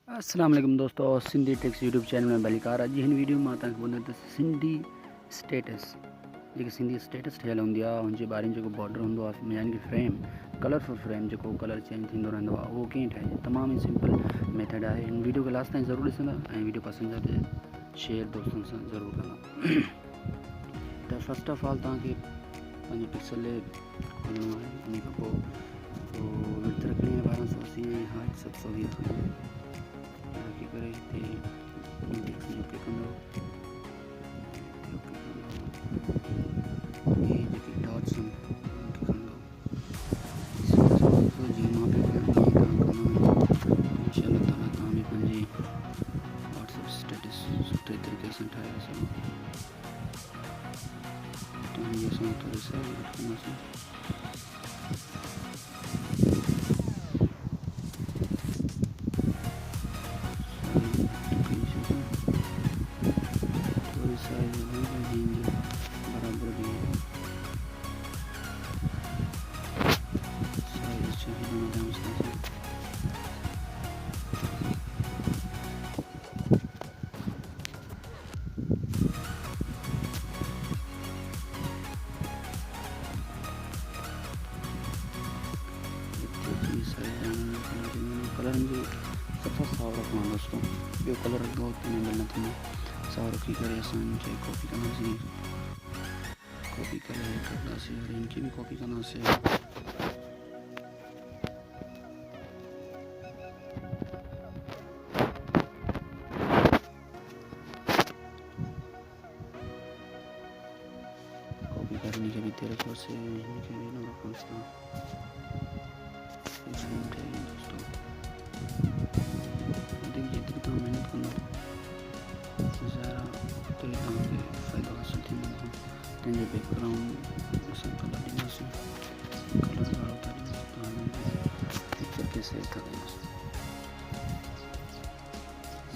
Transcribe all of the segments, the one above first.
अस्सलाम वालेकुम दोस्तों, सिंधी टेक्स यूट्यूब चैनल में बलिकार। अॼु हिन वीडियो में तव्हांखे ॿुधायां सिंधी स्टेटस जेके सिंधी स्टेटस ठहियल हूंदी आहे हुनजे बारे में जेको बॉर्डर हूंदो आहे यानी कि फ्रेम कलरफुल फ्रेम जेको कलर चेंज थींदो रहंदो आहे उहो कीअं ठाहिजे। तमामु ई सिंपल मेथड आहे। हिन वीडियो खे लास्ट ताईं ज़रूरु ॾिसंदा ऐं वीडियो पसंदि अचे शेयर दोस्तनि सां ज़रूरु कंदा। त फस्ट ऑफ ऑल तव्हांखे पंहिंजो पिक्सल खोलणो आहे। उन खां पोइ विड्थ रखणी आहे 1280 ऐं हाइट 720 रखणी आहे। करे हिते इंडेक्स में ओके कंदो। ये जेके डॉट्स आहिनि उनखे खणंदो। जीअं मां पियो कयां ईअं तव्हां कंदो। इंशाअल्लाह ताला तव्हां बि पंहिंजी व्हाट्सएप स्टेटस सुठे तरीक़े सां ठाहे था सघो। तव्हांजी असां थोरी साइज वठंदासीं। बराबर भी है साइज चाहिए कलर मुझे सफ़ा साफ रखना दोस्तों। यो कलर बहुत इनेबल न थी साफ रखी करे असांखे कॉपी कंदासीं। कॉपी करे कंदासीं और इनकी भी कॉपी कंदासीं। कॉपी करने के भी तेरे को से इनके भी ना रखना दोस्तों। देखिए जितना मेहनत करना ज़रा तो तव्हांखे फ़ाइदो हासिल थींदो। तंहिंजे बैकग्राउंड असां कलर ॾींदासीं। कलर वारो था पिक्चर खे सेव था कयूंसीं।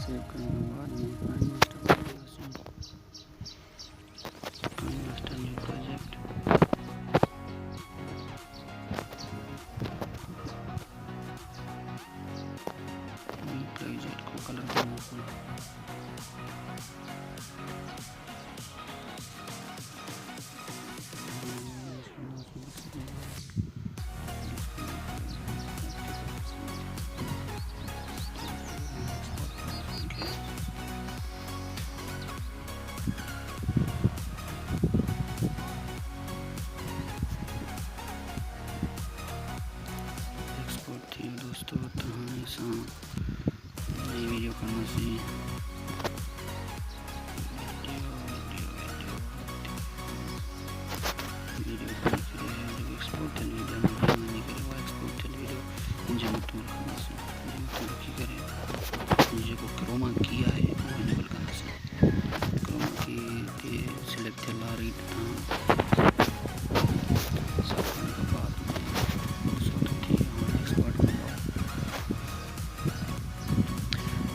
सेव करण खां बाद में हाणे मास्टर कंदासीं। हाणे मास्टर न्यू प्रोजेक्ट को कलर करना। दोस्तों तो हमेशा नई वीडियो करना सी वीडियो एक्सपोर्ट वीडियो नहीं करे वो एक्सपोर्ट वीडियो जब तुम करना सी रखी करे जो क्रोमा किया है वो इनेबल करना सी। क्रोमा की के सिलेक्ट ला रीड था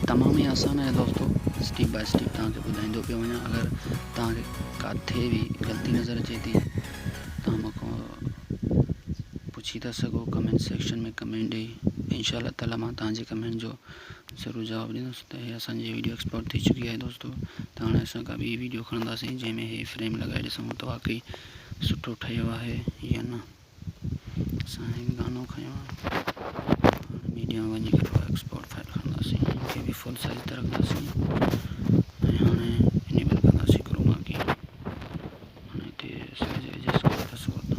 तमाम ही आसान है दोस्तों। स्टेप बाय स्टेप तव्हांखे ॿुधाईंदो पियो वञा। अगर तव्हांखे काथे भी गलती नज़र अचे थी तव्हां मूंखां पुछी था सघो कमेंट सेक्शन में कमेंट ॾेई। इंशाअल्लाह ताला मां तव्हांजे कमेंट जो ज़रूरु जवाबु ॾींदुसि। त हे असांजी वीडियो एक्सपोर्ट थी चुकी है दोस्तों। त हाणे असां का ॿी वीडियो खणंदासीं जंहिंमें हे फ्रेम लॻाए ॾिसूं त वाकई सुठो ठहियो आहे या न। असां हिकु गानो खयो आहे मीडिया में वञी करे एक्सपोर्ट फाइल खणंदासीं। इनखे भी फुल साइज ते रखंदासीं ऐं हाणे इनेबल कंदासीं क्रोमा की। हाणे हिते साइज एडजस्ट करे था सघो था।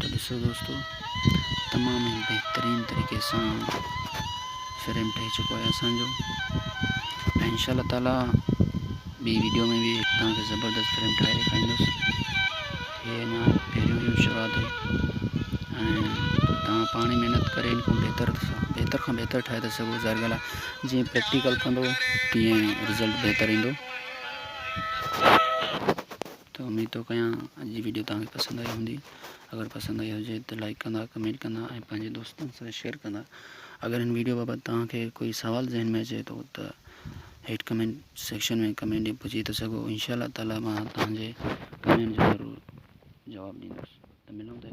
तो ॾिसो दोस्तों तमामु ई बहितरीन तरीक़े सां फ्रेम ठही चुको आहे असांजो। ऐं इंशाअल्लाह ताला ॿी वीडियो में भी तव्हांखे ज़बरदस्त फ्रेम ठाहे ॾेखारींदुसि। हे अञा पहिरियों ई शुरूआत हुई ऐं तव्हां पाण ई महिनत करे इनखां बहितर खां बहितर ठाहे था सघो। ज़ाहिर ॻाल्हि आहे जीअं प्रैक्टिकल कंदो तीअं रिज़ल्ट बहितर ईंदो। तो उम्मीद तो कयां अॼु जी वीडियो तव्हांखे पसंदि आई हूंदी। अगर पसंदि आई हुजे तो लाइक कंदा, कमेंट कंदा ऐं पंहिंजे दोस्तनि सां शेयर कंदा। अगर हिन वीडियो बाबति तव्हांखे कोई सवाल ज़हन में अचे तो त हेठि कमेंट सेक्शन में कमेंट ॾेई पुछी था सघो। इंशाअल्लाह ताला मां तव्हांजे कमेंट जो ज़रूरु जवाबु ॾींदुसि। त मिलूं था